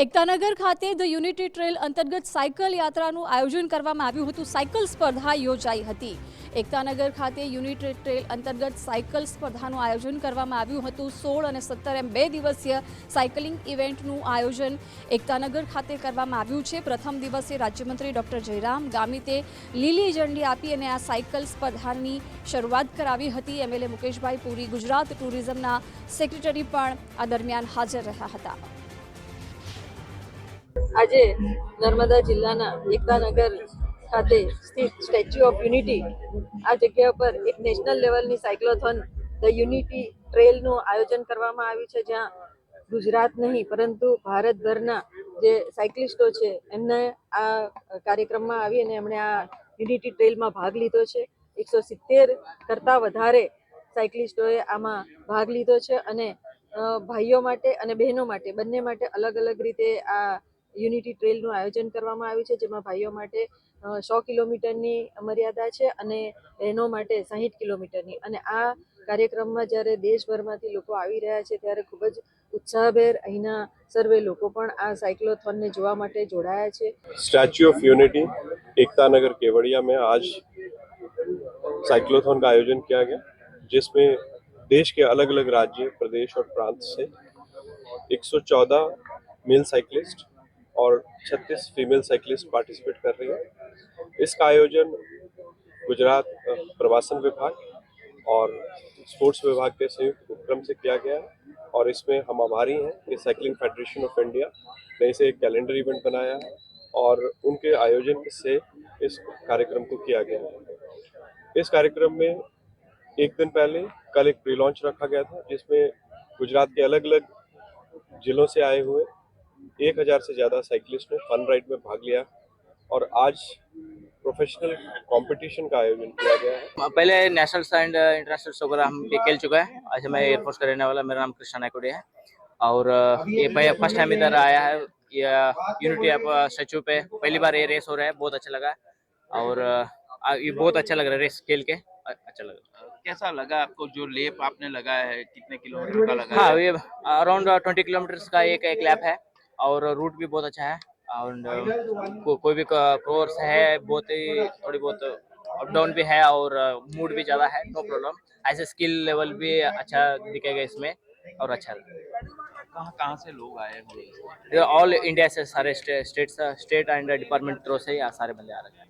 એકતાનગર ખાતે the unity trail અંતર્ગત cycle યાત્રાનું આયોજન કરવામાં આવ્યું હતું। સાયકલ સ્પર્ધા યોજાઈ હતી। એકતાનગર ખાતે યુનિટી ટ્રેલ અંતર્ગત સાયકલ સ્પર્ધાનું આયોજન કરવામાં આવ્યું હતું। 16 અને 17 એમ 2 દિવસીય સાયકલિંગ ઇવેન્ટનું આયોજન એકતાનગર ખાતે કરવામાં આવ્યું છે। પ્રથમ દિવસે રાજ્યમંત્રી ડોક્ટર જયરામ ગામિતે લીલી ઝંડી આપી અને આ સાયકલ સ્પર્ધાની શરૂઆત કરાવી હતી। એમએલએ મુકેશભાઈ પુરી, ગુજરાત ટુરિઝમના સેક્રેટરી પણ આ દરમિયાન હાજર રહ્યા હતા। આજે નર્મદા જિલ્લાના એકતાનગર ખાતે સ્થિત સ્ટેચ્યુ ઓફ યુનિટી આ જગ્યા પર એક નેશનલ લેવલની સાયક્લોથોન ધ યુનિટી ટ્રેલનું આયોજન કરવામાં આવ્યું છે, જ્યાં ગુજરાત નહીં પરંતુ ભારતભરના જે સાયકલિસ્ટો છે એમને આ કાર્યક્રમમાં આવી અને એમણે આ યુનિટી ટ્રેલમાં ભાગ લીધો છે। 170 કરતાં વધારે સાયકલિસ્ટોએ આમાં ભાગ લીધો છે અને ભાઈઓ માટે અને બહેનો માટે બંને માટે અલગ અલગ રીતે આ યુનિટી ટ્રેલનું આયોજન કરવામાં આવ્યું છે, જેમાં ભાઈઓ માટે 100 કિલોમીટરની મર્યાદા છે અને બહેનો માટે 60 કિલોમીટરની। અને આ કાર્યક્રમમાં જ્યારે દેશભરમાંથી લોકો આવી રહ્યા છે ત્યારે ખૂબ જ उत्साहभेर अहीना सर्वे लोको पण आ साइक्लोथॉन ने जोवा माटे जोड़ाया छे। Statue of unity Ekta Nagar Kevadia में आज साइक्लोथॉन का आयोजन किया गया, जिसमें देश के अलग अलग राज्य, प्रदेश और प्रांत से 114 मेल साइकिलिस्ट और 36 फीमेल साइकिलिस्ट पार्टिसिपेट कर रही है। इसका आयोजन गुजरात प्रवासन विभाग और स्पोर्ट्स विभाग के संयुक्त उपक्रम से किया गया है और इसमें हम आभारी हैं कि साइकिलिंग फेडरेशन ऑफ इंडिया ने इसे एक कैलेंडर इवेंट बनाया है और उनके आयोजन से इस कार्यक्रम को किया गया है। इस कार्यक्रम में एक दिन पहले कल एक प्री लॉन्च रखा गया था, जिसमें गुजरात के अलग अलग जिलों से आए हुए 1000 से ज़्यादा साइकिलिस्ट ने फन राइड में भाग लिया और आज प्रोफेशनल कंपटीशन का आयोजन किया गया है। पहले नेशनल एंड इंटरनेशनल वगैरह हम भी खेल चुका है। आज मैं एयरफोर्स का रहने वाला, मेरा नाम कृष्णा नायकोडी है और ये फर्स्ट टाइम इधर आया है। ये यूनिटी स्टैचू पे पहली बार ये रेस हो रहा है, बहुत अच्छा लगा और ये बहुत अच्छा लग रहा है रेस खेल के, अच्छा लगा। कैसा लगा आपको जो लेप आपने लगाया है, कितने किलोमीटर का लगा हाँ, है? ये अराउंड 20 किलोमीटर का एक लैप है और रूट भी बहुत अच्छा है और कोई भी कोर्स है, बहुत ही थोड़ी बहुत अप डाउन भी है और मूड भी ज़्यादा है, नो प्रॉब्लम। ऐसे स्किल लेवल भी अच्छा दिखेगा इसमें और अच्छा कहाँ से लोग आए हुए हैं? ऑल इंडिया से सारे स्टेट एंड डिपार्टमेंट थ्रू से यहाँ सारे बंदे आ रहे हैं।